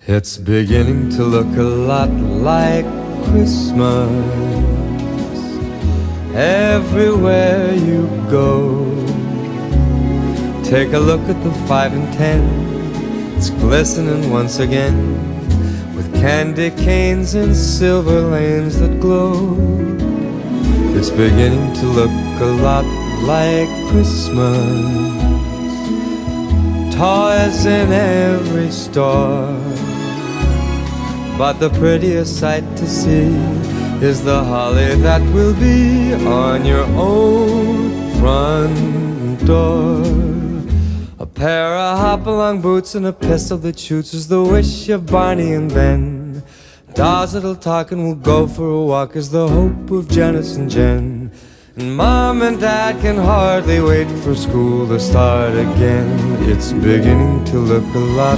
It's beginning to look a lot like Christmas everywhere you go. Take a look at the 5 and 10. It's glistening once again with candy canes and silver lanes that glow. It's beginning to look a lot like Christmas. Toys in every store, but the prettiest sight to see is the holly that will be on your own front door. A pair of hop-along boots and a pistol that shoots is the wish of Barney and Ben. Dolls that'll talk and will go for a walk is the hope of Janice and Jen. And Mom and Dad can hardly wait for school to start again. It's beginning to look a lot